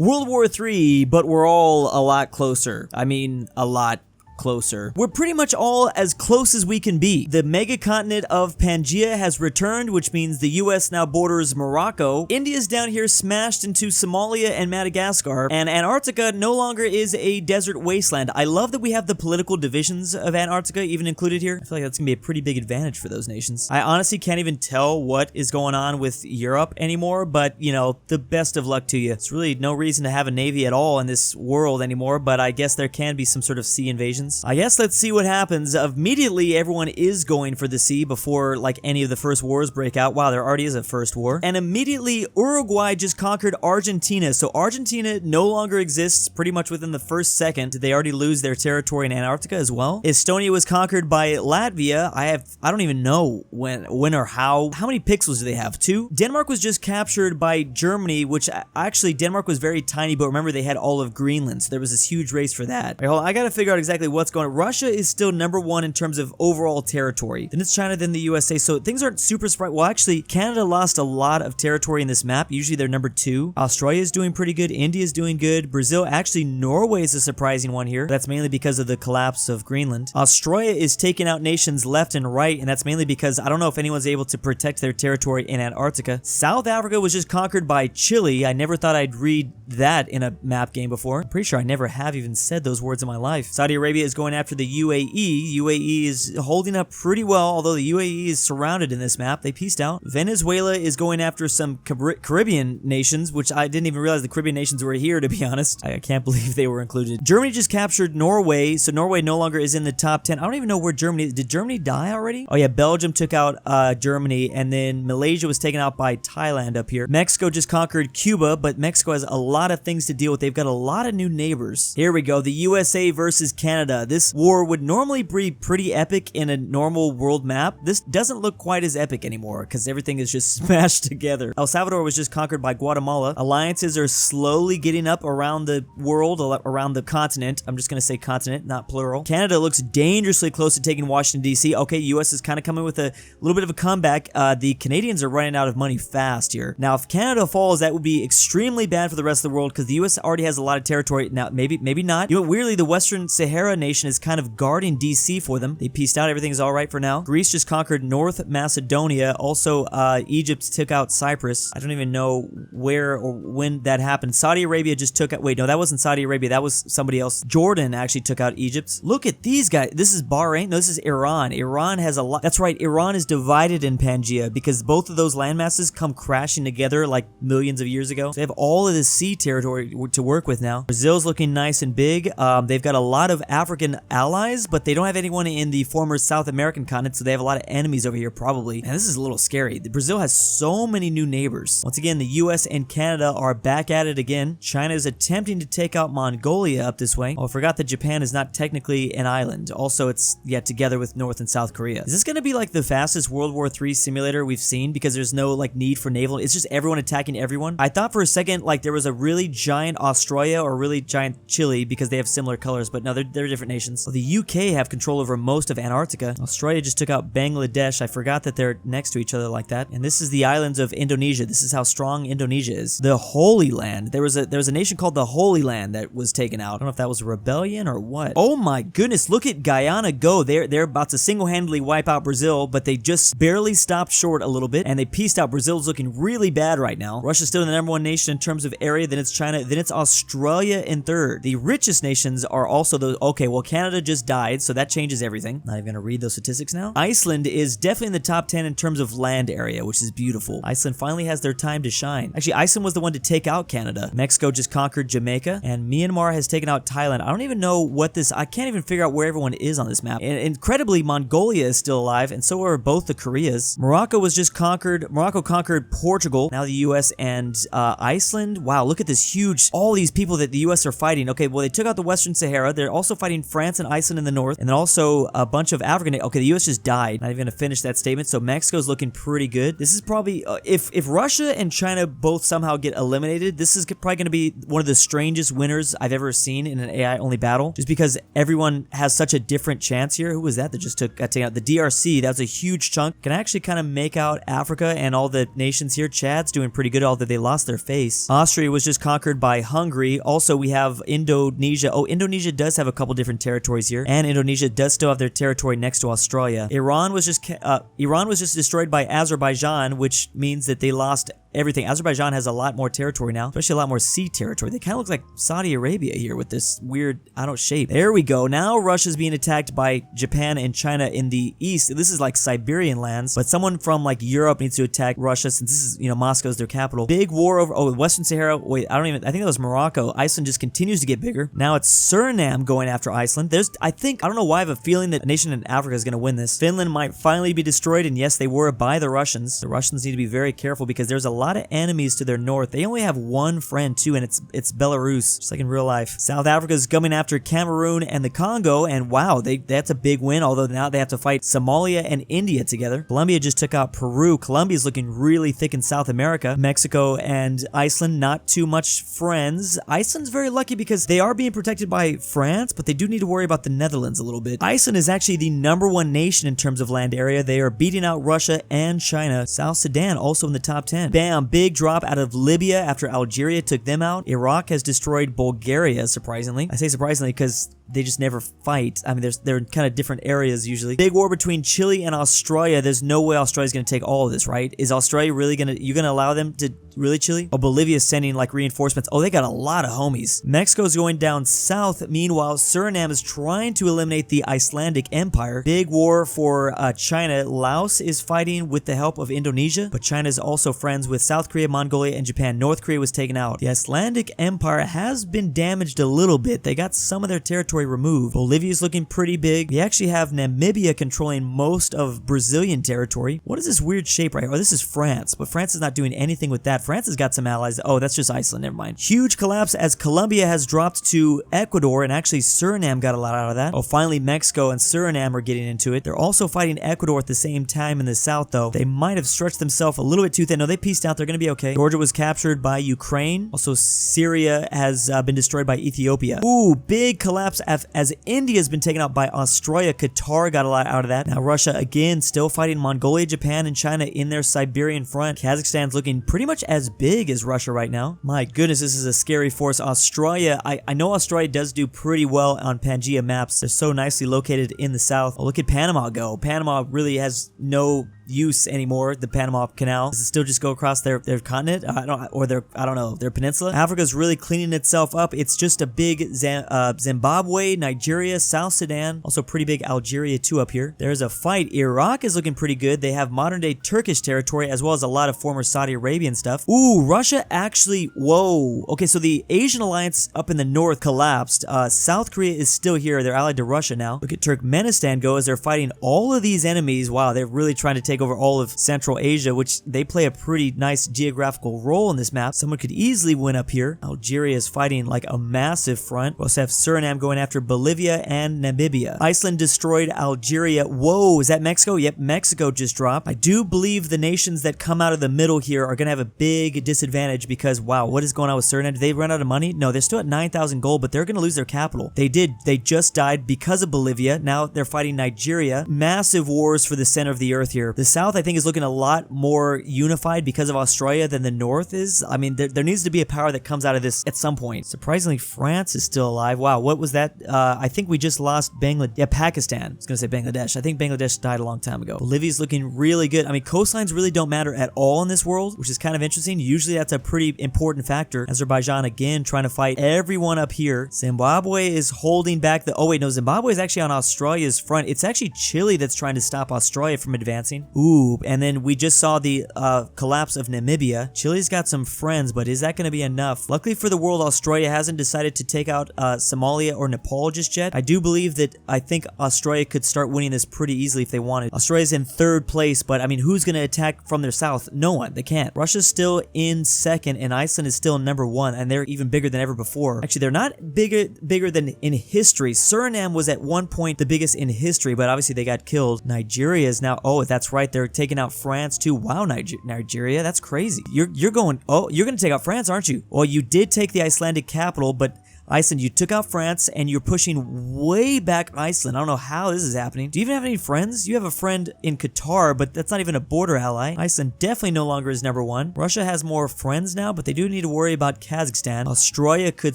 World War III, but we're all a lot closer. I mean, a lot closer. We're pretty much all as close as we can be. The mega continent of Pangaea has returned, which means the US now borders Morocco. India's down here smashed into Somalia and Madagascar, and Antarctica no longer is a desert wasteland. I love that we have the political divisions of Antarctica even included here. I feel like that's gonna be a pretty big advantage for those nations. I honestly can't even tell what is going on with Europe anymore, but you know, the best of luck to you. It's really no reason to have a navy at all in this world anymore, but I guess there can be some sort of sea invasions. I guess let's see what happens. Immediately, everyone is going for the sea before like any of the first wars break out. Wow, there already is a first war. And immediately, Uruguay just conquered Argentina. So Argentina no longer exists pretty much within the first second. Did they already lose their territory in Antarctica as well? Estonia was conquered by Latvia. I don't even know when or how. How many pixels do they have? 2? Denmark was just captured by Germany, which actually Denmark was very tiny, but remember they had all of Greenland. So there was this huge race for that. Right, hold on, I gotta figure out exactly what's going on. Russia is still #1 in terms of overall territory. Then it's China, then the USA. So things aren't super surprising. Well, actually, Canada lost a lot of territory in this map. Usually they're #2. Australia is doing pretty good. India is doing good. Brazil, actually, Norway is a surprising one here. That's mainly because of the collapse of Greenland. Australia is taking out nations left and right, and that's mainly because I don't know if anyone's able to protect their territory in Antarctica. South Africa was just conquered by Chile. I never thought I'd read that in a map game before. I'm pretty sure I never have even said those words in my life. Saudi Arabia is going after the UAE. UAE is holding up pretty well, although the UAE is surrounded in this map. They pieced out. Venezuela is going after some Caribbean nations, which I didn't even realize the Caribbean nations were here, to be honest. I can't believe they were included. Germany just captured Norway, so Norway no longer is in the top 10. I don't even know where Germany is. Did Germany die already? Oh yeah, Belgium took out Germany, and then Malaysia was taken out by Thailand up here. Mexico just conquered Cuba, but Mexico has a lot of things to deal with. They've got a lot of new neighbors. Here we go, the USA versus Canada. This war would normally be pretty epic in a normal world map. This doesn't look quite as epic anymore because everything is just smashed together. El Salvador was just conquered by Guatemala. Alliances are slowly getting up around the world, around the continent. I'm just going to say continent, not plural. Canada looks dangerously close to taking Washington, D.C. Okay, US is kind of coming with a little bit of a comeback. The Canadians are running out of money fast here. Now, if Canada falls, that would be extremely bad for the rest of the world because the US already has a lot of territory. Now, maybe not. You know, weirdly, the Western Sahara nation is kind of guarding DC for them. They pieced out. Everything's all right for now. Greece just conquered North Macedonia. Also, Egypt took out Cyprus. I don't even know where or when that happened. Saudi Arabia just took out... Wait, no, that wasn't Saudi Arabia. That was somebody else. Jordan actually took out Egypt. Look at these guys. This is Bahrain. No, this is Iran. Iran has a lot... That's right. Iran is divided in Pangaea because both of those landmasses come crashing together like millions of years ago. So they have all of this sea territory to work with now. Brazil's looking nice and big. They've got a lot of African allies, but they don't have anyone in the former South American continent, so they have a lot of enemies over here probably. And this is a little scary. Brazil has so many new neighbors. Once again, the US and Canada are back at it again. China is attempting to take out Mongolia up this way. Oh, I forgot that Japan is not technically an island. Also, it's together with North and South Korea. Is this going to be like the fastest World War III simulator we've seen because there's no like need for naval? It's just everyone attacking everyone. I thought for a second like there was a really giant Australia or really giant Chile because they have similar colors, but no, they're different nations. Well, the UK have control over most of Antarctica. Australia just took out Bangladesh. I forgot that they're next to each other like that. And this is the islands of Indonesia. This is how strong Indonesia is. The Holy Land. There was a nation called the Holy Land that was taken out. I don't know if that was a rebellion or what. Oh my goodness, look at Guyana go. They're about to single-handedly wipe out Brazil, but they just barely stopped short a little bit and they pieced out. Brazil's looking really bad right now. Russia's still the #1 nation in terms of area, then it's China, then it's Australia in third. The richest nations are also those. Okay, well, Canada just died, so that changes everything. Not even gonna read those statistics now. Iceland is definitely in the top 10 in terms of land area, which is beautiful. Iceland finally has their time to shine. Actually, Iceland was the one to take out Canada. Mexico just conquered Jamaica, and Myanmar has taken out Thailand. I don't even know what this... I can't even figure out where everyone is on this map. And incredibly, Mongolia is still alive, and so are both the Koreas. Morocco was just conquered. Morocco conquered Portugal. Now the US and Iceland. Wow, look at this huge... All these people that the US are fighting. Okay, well, they took out the Western Sahara. They're also fighting fighting France and Iceland in the north, and then also a bunch of African. Okay, the U.S. just died. Not even gonna finish that statement. So Mexico's looking pretty good. This is probably if Russia and China both somehow get eliminated, this is probably gonna be one of the strangest winners I've ever seen in an AI only battle. Just because everyone has such a different chance here. Who was that just got taken out? The DRC. That was a huge chunk. Can actually kind of make out Africa and all the nations here. Chad's doing pretty good, although they lost their face. Austria was just conquered by Hungary. Also, we have Indonesia. Oh, Indonesia does have a couple different territories here, and Indonesia does still have their territory next to Australia. Iran was just destroyed by Azerbaijan, which means that they lost everything. Azerbaijan has a lot more territory now, especially a lot more sea territory. They kind of look like Saudi Arabia here with this weird, I don't know, shape. There we go. Now Russia's being attacked by Japan and China in the east. This is like Siberian lands, but someone from like Europe needs to attack Russia since this is, Moscow's their capital. Big war over, Western Sahara. Wait, I think that was Morocco. Iceland just continues to get bigger. Now it's Suriname going after Iceland. I don't know why I have a feeling that a nation in Africa is going to win this. Finland might finally be destroyed, and yes, they were by the Russians. The Russians need to be very careful because there's a lot of enemies to their north. They only have one friend too, and it's Belarus, just like in real life. South Africa's coming after Cameroon and the Congo, and wow, that's a big win, although now they have to fight Somalia and India together. Colombia just took out Peru. Colombia's looking really thick in South America. Mexico and Iceland, not too much friends. Iceland's very lucky because they are being protected by France, but they do need to worry about the Netherlands a little bit. Iceland is actually the #1 nation in terms of land area. They are beating out Russia and China. South Sudan also in the top 10. Bam, big drop out of Libya after Algeria took them out. Iraq has destroyed Bulgaria, surprisingly. I say surprisingly because they just never fight. I mean, they're in kind of different areas usually. Big war between Chile and Australia. There's no way Australia's going to take all of this, right? Is Australia really going to, you going to allow them to, really, Chile? Oh, Bolivia's sending like reinforcements. Oh, they got a lot of homies. Mexico's going down south. Meanwhile, Suriname is trying to eliminate the Icelandic Empire. Big war for China. Laos is fighting with the help of Indonesia, but China is also friends with South Korea, Mongolia, and Japan. North Korea was taken out. The Icelandic Empire has been damaged a little bit. They got some of their territory removed. Bolivia's looking pretty big. We actually have Namibia controlling most of Brazilian territory. What is this weird shape right here? Oh, this is France, but France is not doing anything with that. France has got some allies. Oh, that's just Iceland. Never mind. Huge collapse as Colombia has dropped to Ecuador, and actually Suriname got a lot out of that. Oh, finally Mexico and Suriname are getting into it. They're also fighting Ecuador at the same time in the south, though. They might have stretched themselves a little bit too thin. No, they pieced out. They're going to be okay. Georgia was captured by Ukraine. Also, Syria has been destroyed by Ethiopia. Ooh, big collapse as India has been taken out by Australia. Qatar got a lot out of that. Now Russia again still fighting Mongolia, Japan, and China in their Siberian front. Kazakhstan's looking pretty much as big as Russia right now. My goodness, this is a scary force. Australia, I know Australia does do pretty well on Pangea maps. They're so nicely located in the south. Oh, look at Panama go. Panama really has no use anymore. The Panama Canal. Does it still just go across their continent? I don't know, their peninsula? Africa's really cleaning itself up. It's just a big Zimbabwe, Nigeria, South Sudan, also pretty big Algeria too up here. There's a fight. Iraq is looking pretty good. They have modern day Turkish territory as well as a lot of former Saudi Arabian stuff. Ooh, Russia actually, whoa. Okay, so the Asian alliance up in the north collapsed. South Korea is still here. They're allied to Russia now. Look at Turkmenistan go as they're fighting all of these enemies. Wow, they're really trying to take over all of Central Asia, which they play a pretty nice geographical role in this map. Someone could easily win up here. Algeria is fighting like a massive front. We also have Suriname going after Bolivia and Namibia. Iceland destroyed Algeria. Whoa, is that Mexico? Yep, Mexico just dropped. I do believe the nations that come out of the middle here are going to have a big disadvantage because, wow, what is going on with Suriname? Did they run out of money? No, they're still at 9,000 gold, but they're going to lose their capital. They did. They just died because of Bolivia. Now they're fighting Nigeria. Massive wars for the center of the earth here. The south, I think, is looking a lot more unified because of Australia than the north is. I mean, there needs to be a power that comes out of this at some point. Surprisingly, France is still alive. Wow, what was that? I think we just lost Pakistan. I was going to say Bangladesh. I think Bangladesh died a long time ago. Bolivia's looking really good. I mean, coastlines really don't matter at all in this world, which is kind of interesting. Usually that's a pretty important factor. Azerbaijan again trying to fight everyone up here. Zimbabwe is holding back oh wait, no, Zimbabwe is actually on Australia's front. It's actually Chile that's trying to stop Australia from advancing. Ooh, and then we just saw the collapse of Namibia. Chile's got some friends, but is that going to be enough? Luckily for the world, Australia hasn't decided to take out Somalia or Nepal just yet. I do believe that I think Australia could start winning this pretty easily if they wanted. Australia's in 3rd place, but I mean, who's going to attack from their south? No one. They can't. Russia's still in 2nd, and Iceland is still number 1, and they're even bigger than ever before. Actually, they're not bigger than in history. Suriname was at one point the biggest in history, but obviously they got killed. Nigeria is now, oh, that's right, they're taking out France too. Wow, Nigeria, that's crazy. You're going, oh, you're going to take out France, aren't you? Well, you did take the Icelandic capital, but Iceland, you took out France, and you're pushing way back Iceland. I don't know how this is happening. Do you even have any friends? You have a friend in Qatar, but that's not even a border ally. Iceland definitely no longer is number 1. Russia has more friends now, but they do need to worry about Kazakhstan. Australia could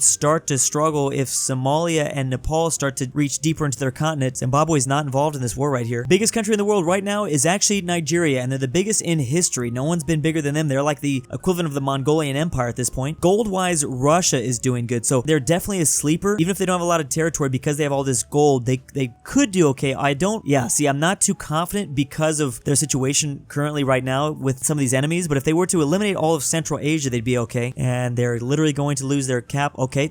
start to struggle if Somalia and Nepal start to reach deeper into their continent. Zimbabwe is not involved in this war right here. Biggest country in the world right now is actually Nigeria, and they're the biggest in history. No one's been bigger than them. They're like the equivalent of the Mongolian Empire at this point. Gold-wise, Russia is doing good, so they're definitely a sleeper. Even if they don't have a lot of territory, because they have all this gold, they could do okay. I'm not too confident because of their situation currently right now with some of these enemies, but if they were to eliminate all of Central Asia, they'd be okay. And they're literally going to lose their cap. Okay,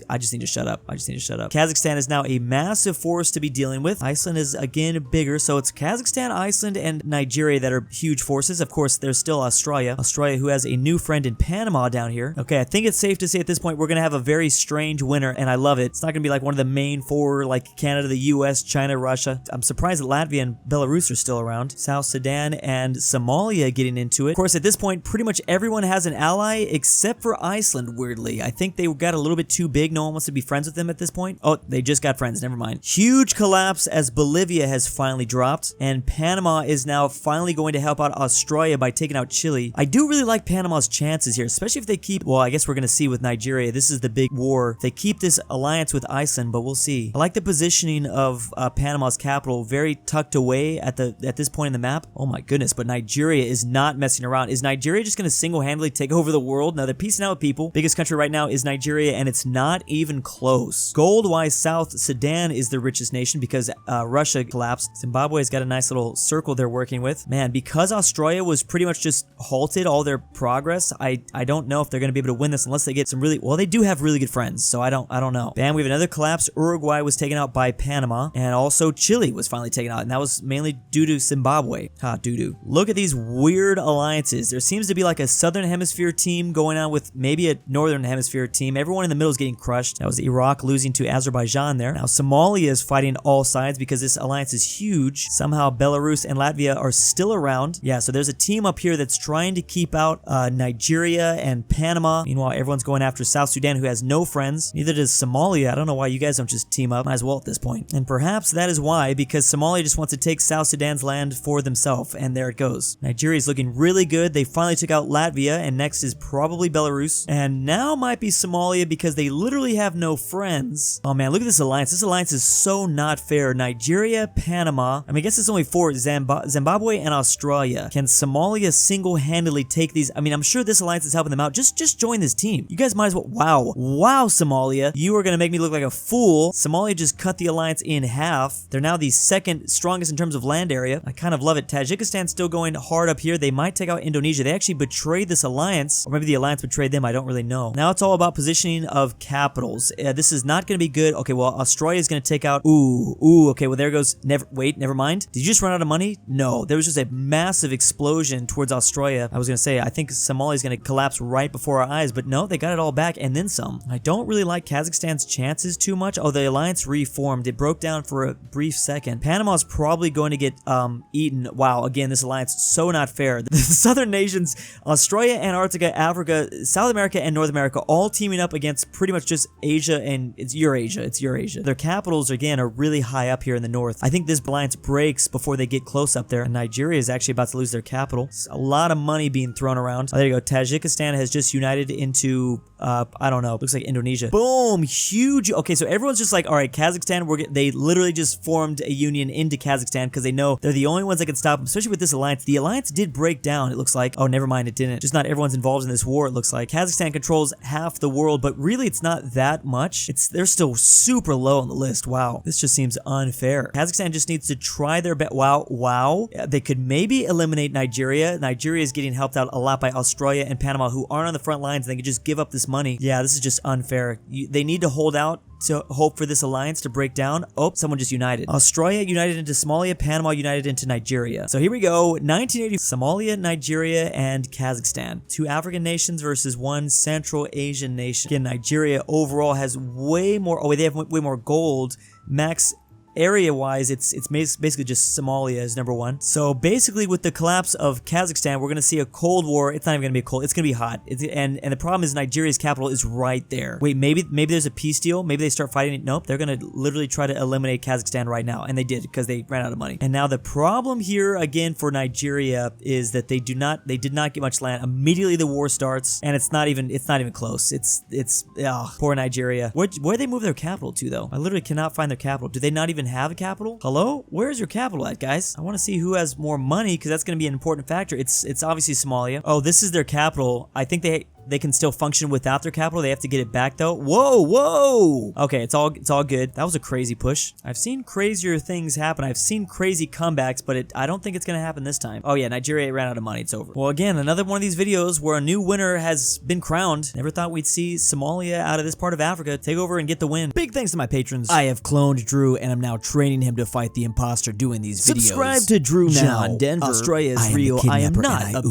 I just need to shut up. Kazakhstan is now a massive force to be dealing with. Iceland is again bigger, so it's Kazakhstan, Iceland, and Nigeria that are huge forces. Of course, there's still Australia, who has a new friend in Panama down here. Okay, I think it's safe to say at this point we're going to have a very strange winner, and I love it. It's not going to be like one of the main 4 like Canada, the US, China, Russia. I'm surprised that Latvia and Belarus are still around. South Sudan and Somalia getting into it. Of course, at this point, pretty much everyone has an ally except for Iceland, weirdly. I think they got a little bit too big. No one wants to be friends with them at this point. Oh, they just got friends. Never mind. Huge collapse as Bolivia has finally dropped, and Panama is now finally going to help out Australia by taking out Chile. I do really like Panama's chances here, especially if they keep, well, I guess we're going to see with Nigeria. This is the big war. They keep this alliance with Iceland, but we'll see. I like the positioning of Panama's capital, very tucked away at this point in the map. Oh my goodness, but Nigeria is not messing around. Is Nigeria just going to single-handedly take over the world? No, they're piecing out with people. Biggest country right now is Nigeria, and it's not even close. Gold-wise, South Sudan is the richest nation because Russia collapsed. Zimbabwe's got a nice little circle they're working with. Man, because Australia was pretty much just halted all their progress, I don't know if they're going to be able to win this unless they get some really, well, they do have really good friends, so I don't know. Bam, we have another collapse. Uruguay was taken out by Panama, and also Chile was finally taken out, and that was mainly due to Zimbabwe. Doo-doo. Look at these weird alliances. There seems to be like a Southern Hemisphere team going on with maybe a Northern Hemisphere team. Everyone in the middle is getting crushed. That was Iraq losing to Azerbaijan there. Now Somalia is fighting all sides because this alliance is huge. Somehow Belarus and Latvia are still around. Yeah, so there's a team up here that's trying to keep out Nigeria and Panama. Meanwhile, everyone's going after South Sudan, who has no friends. Neither does Somalia. I don't know why you guys don't just team up. Might as well at this point. And perhaps that is why, because Somalia just wants to take South Sudan's land for themselves, and there it goes. Nigeria is looking really good. They finally took out Latvia, and next is probably Belarus. And now might be Somalia because they literally have no friends. Oh man, look at this alliance. This alliance is so not fair. Nigeria, Panama. I mean, I guess it's only 4. Zimbabwe and Australia. Can Somalia single-handedly take these? I mean, I'm sure this alliance is helping them out. Just join this team. You guys might as well. Wow, Somalia. You are going to make me look like a fool. Somalia just cut the alliance in half. They're now the second strongest in terms of land area. I kind of love it. Tajikistan's still going hard up here. They might take out Indonesia. They actually betrayed this alliance, or maybe the alliance betrayed them. I don't really know. Now it's all about positioning of capitals. This is not going to be good. Okay, well, Australia is going to take out. Okay, well, there goes. Never mind. Did you just run out of money? No, there was just a massive explosion towards Australia. I was going to say, I think Somalia is going to collapse right before our eyes, but no, they got it all back and then some. I don't really like Kazakhstan's chances too much. Oh, the alliance reformed. It broke down for a brief second. Panama's probably going to get eaten. Wow, again, this alliance, so not fair. The southern nations, Australia, Antarctica, Africa, South America, and North America, all teaming up against pretty much just Asia, and it's Eurasia. Their capitals, again, are really high up here in the north. I think this alliance breaks before they get close up there, and Nigeria is actually about to lose their capital. It's a lot of money being thrown around. Oh, there you go. Tajikistan has just united into, I don't know, looks like Indonesia. Indonesia. Boom, huge. Okay, so everyone's just like, all right, Kazakhstan, they literally just formed a union into Kazakhstan because they know they're the only ones that can stop them, especially with this alliance. The alliance did break down, it looks like. Oh, never mind, it didn't. Just not everyone's involved in this war, it looks like. Kazakhstan controls half the world, but really it's not that much. They're still super low on the list. Wow, this just seems unfair. Kazakhstan just needs to try their best. Wow. They could maybe eliminate Nigeria. Nigeria is getting helped out a lot by Australia and Panama, who aren't on the front lines, and they could just give up this money. Yeah, this is just unfair. They need to hold out to hope for this alliance to break down. Oh, someone just united. Australia united into Somalia, Panama united into Nigeria. So here we go, 1980, Somalia, Nigeria, and Kazakhstan. 2 African nations versus 1 Central Asian nation. Again, Nigeria overall has way more, they have way more gold. Max area-wise, it's basically just Somalia is number 1. So basically, with the collapse of Kazakhstan, we're going to see a cold war. It's not even going to be cold. It's going to be hot. And the problem is Nigeria's capital is right there. Wait, maybe there's a peace deal. Maybe they start fighting it. Nope, they're going to literally try to eliminate Kazakhstan right now, and they did because they ran out of money. And now the problem here again for Nigeria is that they did not get much land. Immediately the war starts, and it's not even close. It's poor Nigeria. Where they move their capital to though? I literally cannot find their capital. Do they not even have a capital? Hello? Where's your capital at, guys? I want to see who has more money because that's going to be an important factor. It's obviously Somalia. Oh, this is their capital. I think they can still function without their capital. They have to get it back though. Whoa. Okay, it's all good. That was a crazy push. I've seen crazier things happen. I've seen crazy comebacks, but I don't think it's gonna happen this time. Oh yeah, Nigeria ran out of money. It's over. Well, again, another one of these videos where a new winner has been crowned. Never thought we'd see Somalia out of this part of Africa take over and get the win. Big thanks to my patrons. I have cloned Drew and I'm now training him to fight the imposter doing these videos. Subscribe to Drew now. John Denver. Australia is real. I am not a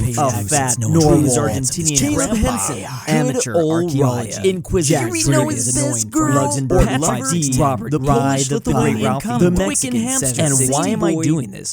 fat normal Argentinian grandpa. Amateur archaeologist, Inquisitor, Luxembourg, Robert, the Polish, Lithuanian, the Mexican, and why am I doing this?